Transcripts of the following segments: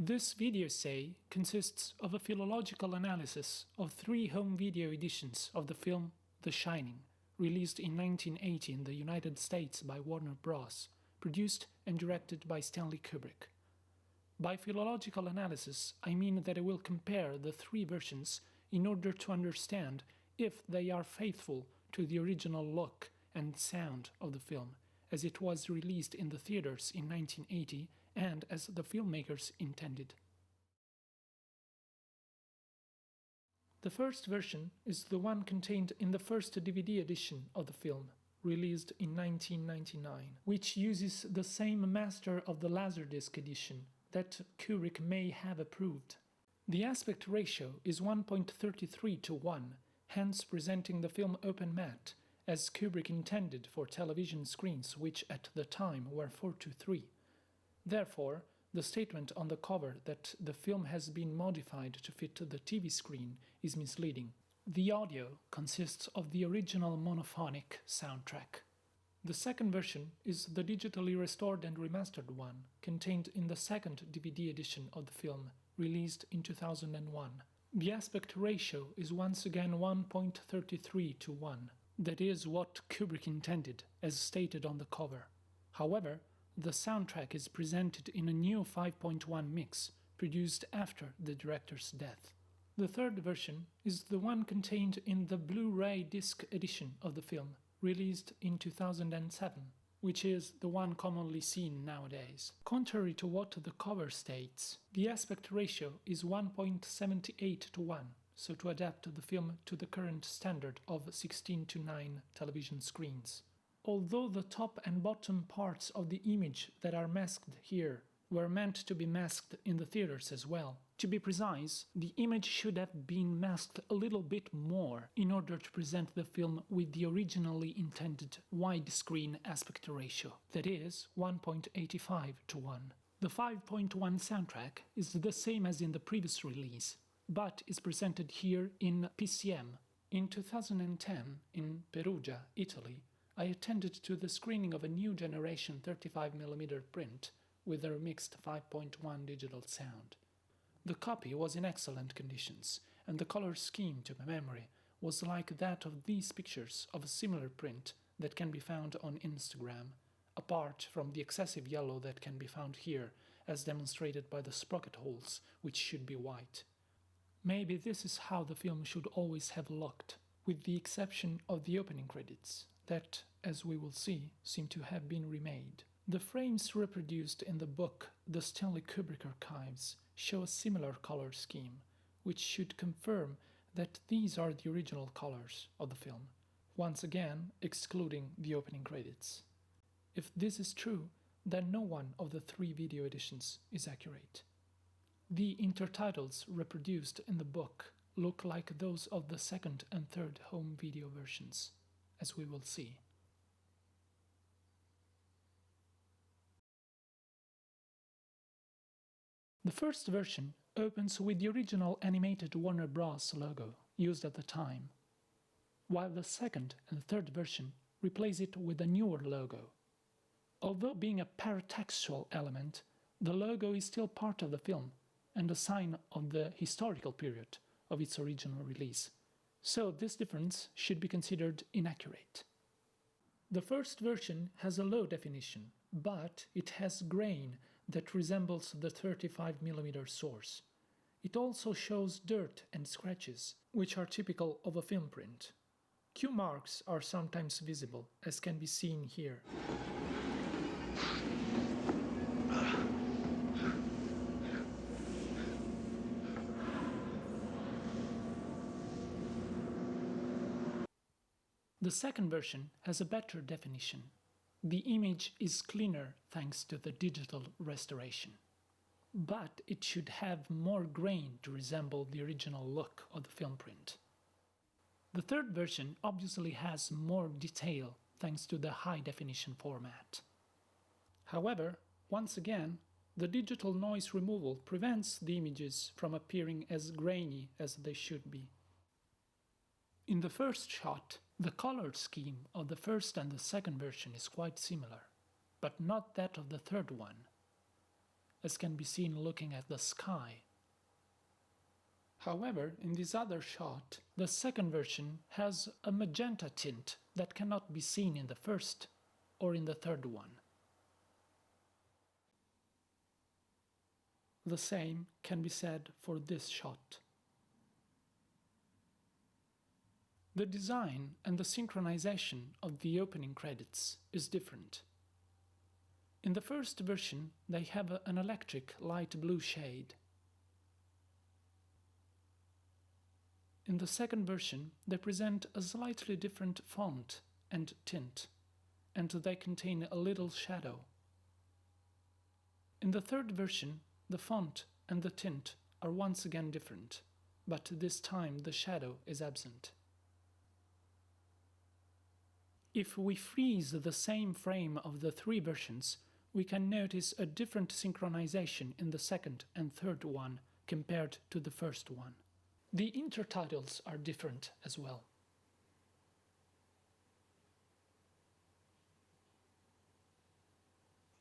This video essay consists of a philological analysis of 3 home video editions of the film The Shining, released in 1980 in the United States by Warner Bros., produced and directed by Stanley Kubrick. By philological analysis, I mean that I will compare the 3 versions in order to understand if they are faithful to the original look and sound of the film, as it was released in the theaters in 1980 and as the filmmakers intended. The first version is the one contained in the first DVD edition of the film, released in 1999, which uses the same master of the Laserdisc edition that Kubrick may have approved. The aspect ratio is 1.33 to 1, hence presenting the film open matte, as Kubrick intended for television screens which at the time were 4:3. Therefore, the statement on the cover that the film has been modified to fit the TV screen is misleading. The audio consists of the original monophonic soundtrack. The second version is the digitally restored and remastered one, contained in the second DVD edition of the film, released in 2001. The aspect ratio is once again 1.33 to 1. That is what Kubrick intended, as stated on the cover. However, the soundtrack is presented in a new 5.1 mix, produced after the director's death. The third version is the one contained in the Blu-ray disc edition of the film, released in 2007, which is the one commonly seen nowadays. Contrary to what the cover states, the aspect ratio is 1.78 to 1, so to adapt the film to the current standard of 16:9 television screens. Although the top and bottom parts of the image that are masked here were meant to be masked in the theaters as well, to be precise, the image should have been masked a little bit more in order to present the film with the originally intended widescreen aspect ratio, that is 1.85 to 1. The 5.1 soundtrack is the same as in the previous release, but is presented here in PCM. In 2010, in Perugia, Italy, I attended to the screening of a new generation 35mm print with a remixed 5.1 digital sound. The copy was in excellent conditions, and the color scheme, to my memory, was like that of these pictures of a similar print that can be found on Instagram, apart from the excessive yellow that can be found here, as demonstrated by the sprocket holes, which should be white. Maybe this is how the film should always have looked, with the exception of the opening credits, that, as we will see, seem to have been remade. The frames reproduced in the book The Stanley Kubrick Archives show a similar color scheme, which should confirm that these are the original colors of the film, once again excluding the opening credits. If this is true, then no one of the 3 video editions is accurate. The intertitles reproduced in the book look like those of the second and third home video versions, as we will see. The first version opens with the original animated Warner Bros. Logo used at the time, while the second and third version replace it with a newer logo. Although being a paratextual element, the logo is still part of the film and a sign of the historical period of its original release, so this difference should be considered inaccurate. The first version has a low definition, but it has grain that resembles the 35mm source. It also shows dirt and scratches, which are typical of a film print. Q marks are sometimes visible, as can be seen here. The second version has a better definition. The image is cleaner thanks to the digital restoration. But it should have more grain to resemble the original look of the film print. The third version obviously has more detail thanks to the high-definition format. However, once again, the digital noise removal prevents the images from appearing as grainy as they should be. In the first shot, the color scheme of the first and the second version is quite similar, but not that of the third one. as can be seen looking at the sky. However, in this other shot, the second version has a magenta tint that cannot be seen in the first or in the third one. The same can be said for this shot. The design and the synchronization of the opening credits is different. In the first version, they have an electric light blue shade. In the second version, they present a slightly different font and tint, and they contain a little shadow. In the third version, the font and the tint are once again different, but this time the shadow is absent. If we freeze the same frame of the three versions, we can notice a different synchronization in the second and third one compared to the first one. The intertitles are different as well.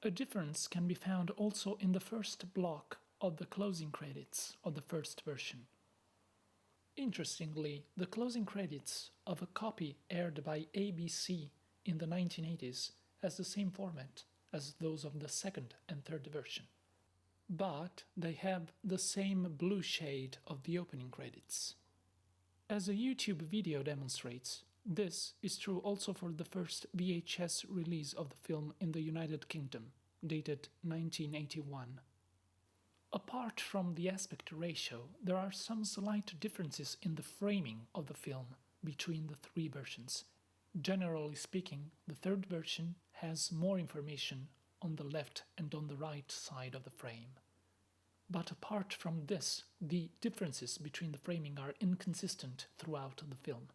A difference can be found also in the first block of the closing credits of the first version. Interestingly, the closing credits of a copy aired by ABC in the 1980s has the same format as those of the second and third version. But they have the same blue shade of the opening credits. As a YouTube video demonstrates, this is true also for the first VHS release of the film in the United Kingdom, dated 1981. Apart from the aspect ratio, there are some slight differences in the framing of the film between the three versions. Generally speaking, the third version has more information on the left and on the right side of the frame. But apart from this, the differences between the framing are inconsistent throughout the film.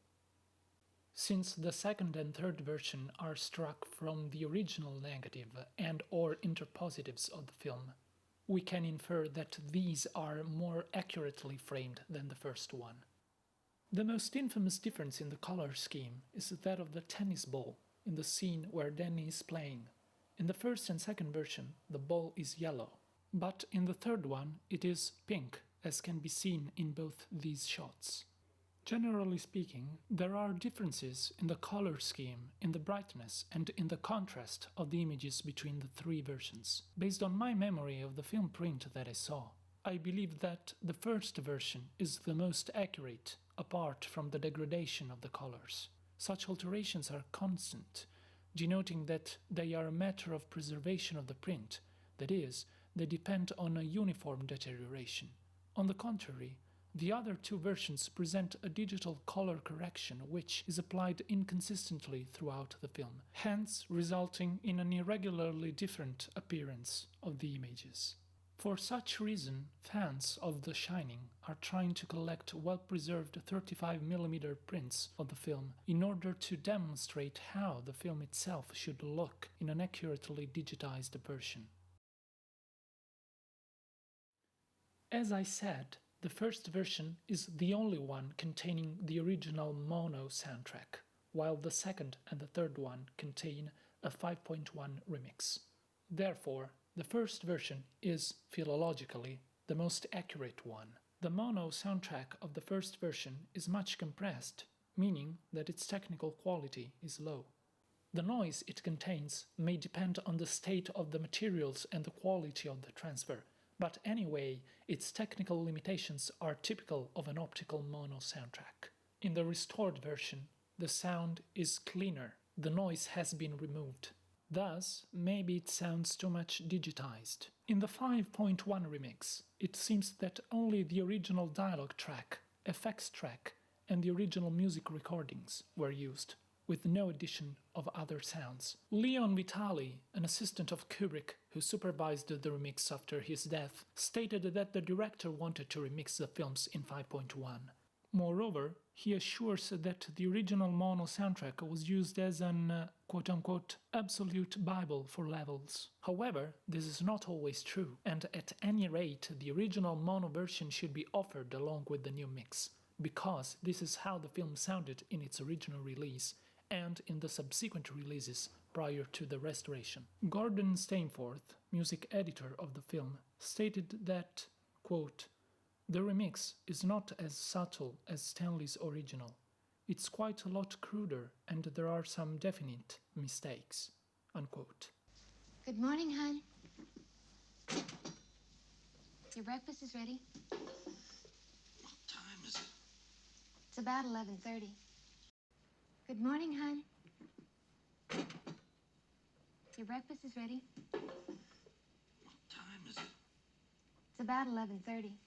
Since the second and third version are struck from the original negative and or interpositives of the film, we can infer that these are more accurately framed than the first one. The most infamous difference in the color scheme is that of the tennis ball in the scene where Danny is playing. In the first and second version, the ball is yellow, but in the third one it is pink, as can be seen in both these shots. Generally speaking, there are differences in the color scheme, in the brightness and in the contrast of the images between the three versions. Based on my memory of the film print that I saw, I believe that the first version is the most accurate, apart from the degradation of the colors. Such alterations are constant, denoting that they are a matter of preservation of the print, that is, they depend on a uniform deterioration. On the contrary, the other two versions present a digital color correction which is applied inconsistently throughout the film, hence resulting in an irregularly different appearance of the images. For such reason, fans of The Shining are trying to collect well-preserved 35mm prints of the film in order to demonstrate how the film itself should look in an accurately digitized version. As I said, the first version is the only one containing the original mono soundtrack, while the second and the third one contain a 5.1 remix. Therefore, the first version is, philologically, the most accurate one. The mono soundtrack of the first version is much compressed, meaning that its technical quality is low. The noise it contains may depend on the state of the materials and the quality of the transfer, but anyway, its technical limitations are typical of an optical mono soundtrack. In the restored version, the sound is cleaner, the noise has been removed. Thus, maybe it sounds too much digitized. In the 5.1 remix, it seems that only the original dialogue track, effects track, and the original music recordings were used, with no addition of other sounds. Leon Vitali, an assistant of Kubrick who supervised the remix after his death, stated that the director wanted to remix the films in 5.1. Moreover, he assures that the original mono soundtrack was used as an quote-unquote absolute bible for levels. However, this is not always true, and at any rate the original mono version should be offered along with the new mix, because this is how the film sounded in its original release, and in the subsequent releases prior to the restoration. Gordon Stainforth, music editor of the film, stated that, quote, "The remix is not as subtle as Stanley's original. It's quite a lot cruder and there are some definite mistakes," unquote. Good morning, hon. Your breakfast is ready. What time is it? It's about 11:30. Good morning, hon. Your breakfast is ready. What time is it? It's about 11:30.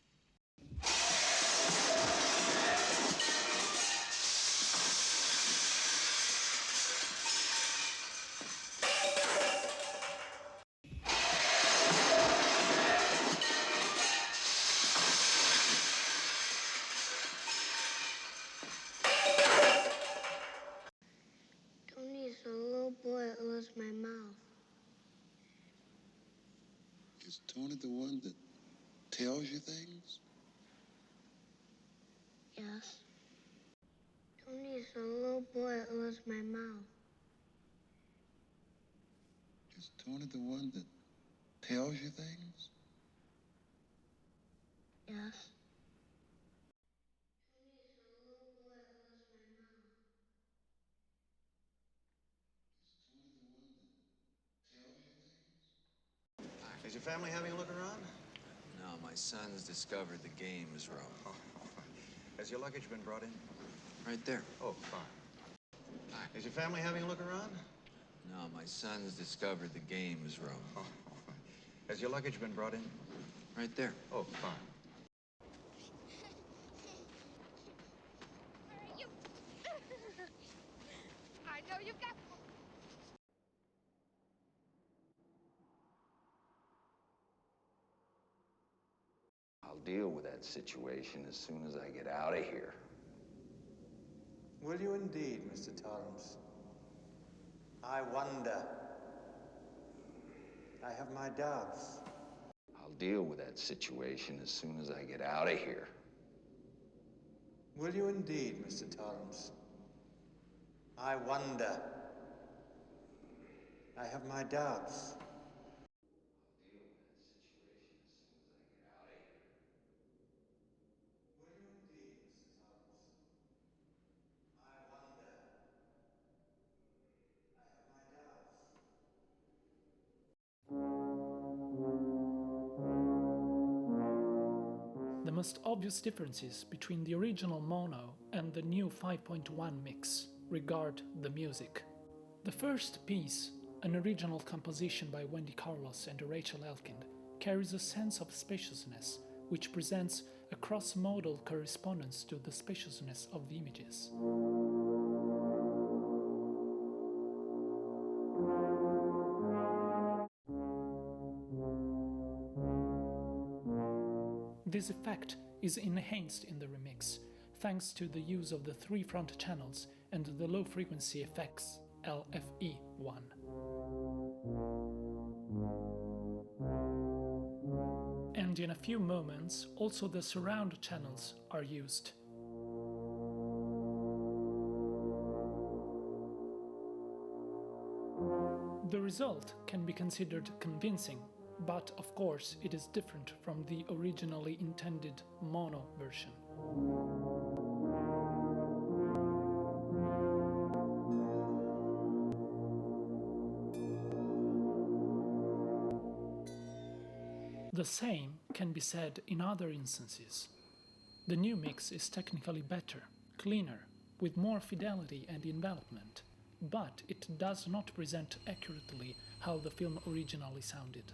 Tony's a little boy that loves my mouth. Is Tony the one that tells you things? Yes. Tony's a little boy that loves my mouth. Is Tony the one that tells you things? Yes. Tony's a little boy that loves my mouth. Is Tony the one that tells you things? Is your family having a look around? No, my son's discovered the game is wrong. Has your luggage been brought in? Right there. Oh, fine. Is your family having a look around? No, my son's discovered the game is wrong. Has your luggage been brought in? Right there. Oh, fine. You... I know you got... I'll deal with that situation as soon as I get out of here. Will you indeed, Mr. Torrance? I wonder. I have my doubts. I'll deal with that situation as soon as I get out of here. Will you indeed, Mr. Torrance? I wonder. I have my doubts. I'll deal with that situation as soon as I get out of here. Will you indeed, Mr. Torrance? I wonder. I have my doubts. The most obvious differences between the original mono and the new 5.1 mix regard the music. The first piece, an original composition by Wendy Carlos and Rachel Elkind, carries a sense of spaciousness, which presents a cross-modal correspondence to the spaciousness of the images. This effect is enhanced in the remix, thanks to the use of the 3 front channels and the low-frequency effects LFE1. And in a few moments, also the surround channels are used. The result can be considered convincing, but of course it is different from the originally intended mono version. The same can be said in other instances. The new mix is technically better, cleaner, with more fidelity and envelopment, but it does not present accurately how the film originally sounded.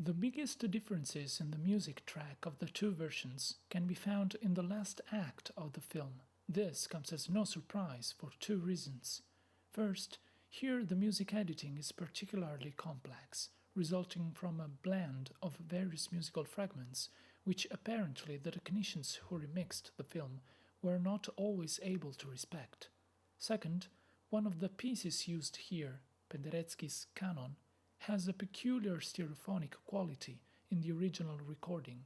The biggest differences in the music track of the two versions can be found in the last act of the film. This comes as no surprise for two reasons. First, here the music editing is particularly complex, resulting from a blend of various musical fragments, which apparently the technicians who remixed the film were not always able to respect. Second, one of the pieces used here, Penderecki's Canon, has a peculiar stereophonic quality in the original recording.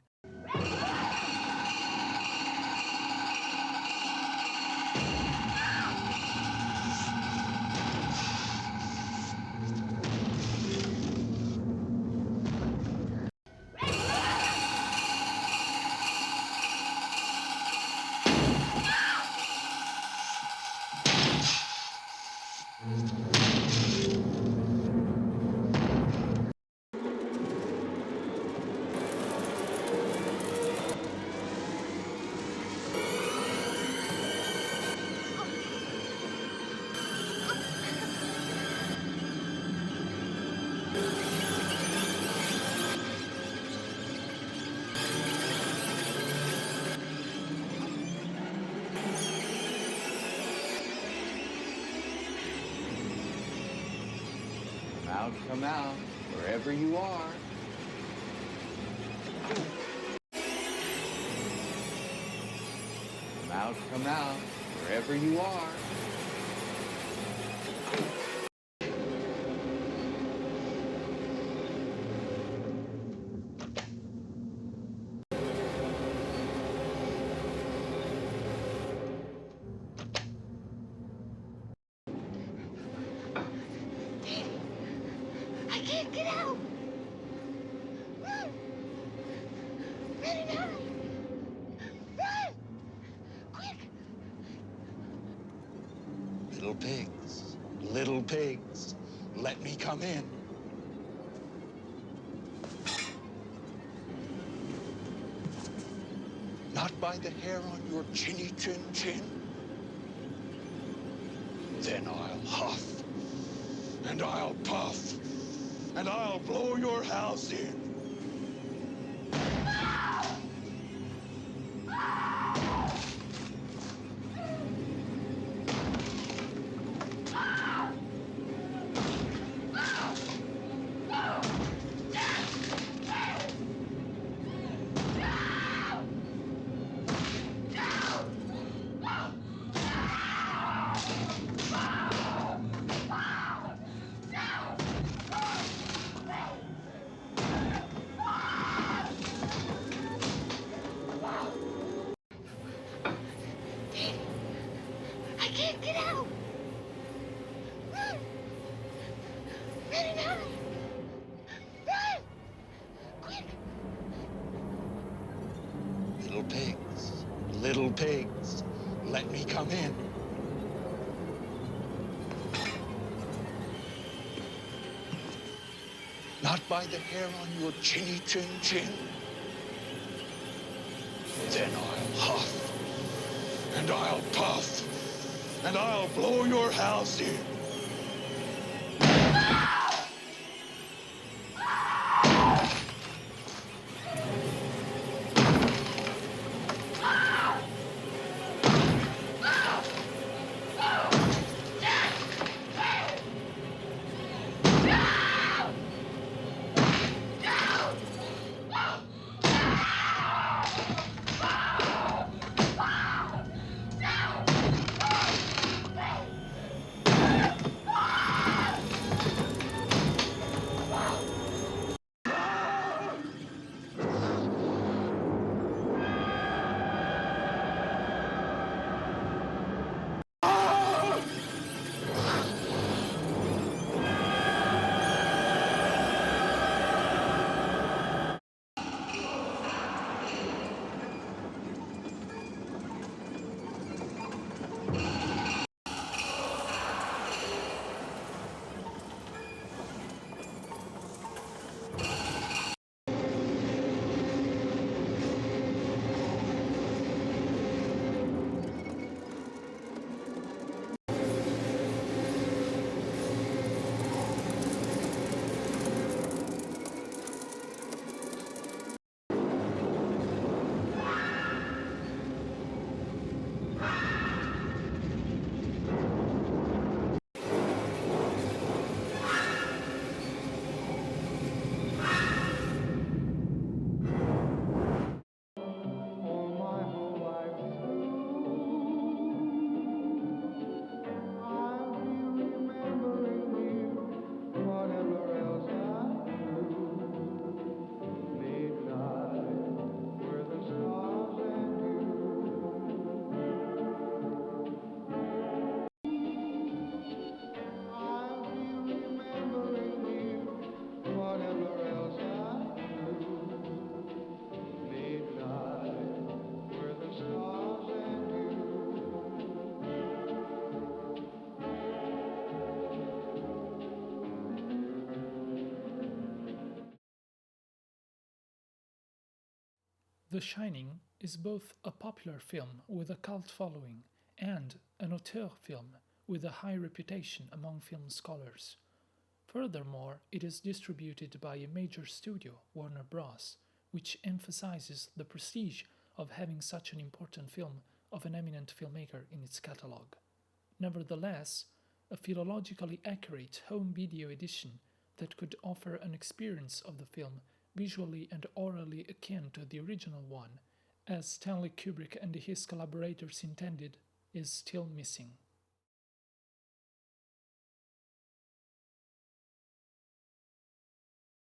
Come out, wherever you are. Come out, wherever you are. I can't get out! Run! Run and hide! Run! Quick! Little pigs, let me come in. Not by the hair on your chinny chin chin. Then I'll huff, and I'll puff, and I'll blow your house in. I can't get out! Run! Run and hide! Run! Quick! Little pigs, let me come in. Not by the hair on your chinny chin chin. Then I'll huff, and I'll puff, and I'll blow your house in. The Shining is both a popular film with a cult following and an auteur film with a high reputation among film scholars. Furthermore, it is distributed by a major studio, Warner Bros., which emphasizes the prestige of having such an important film of an eminent filmmaker in its catalogue. Nevertheless, a philologically accurate home video edition that could offer an experience of the film visually and orally akin to the original one, as Stanley Kubrick and his collaborators intended, is still missing.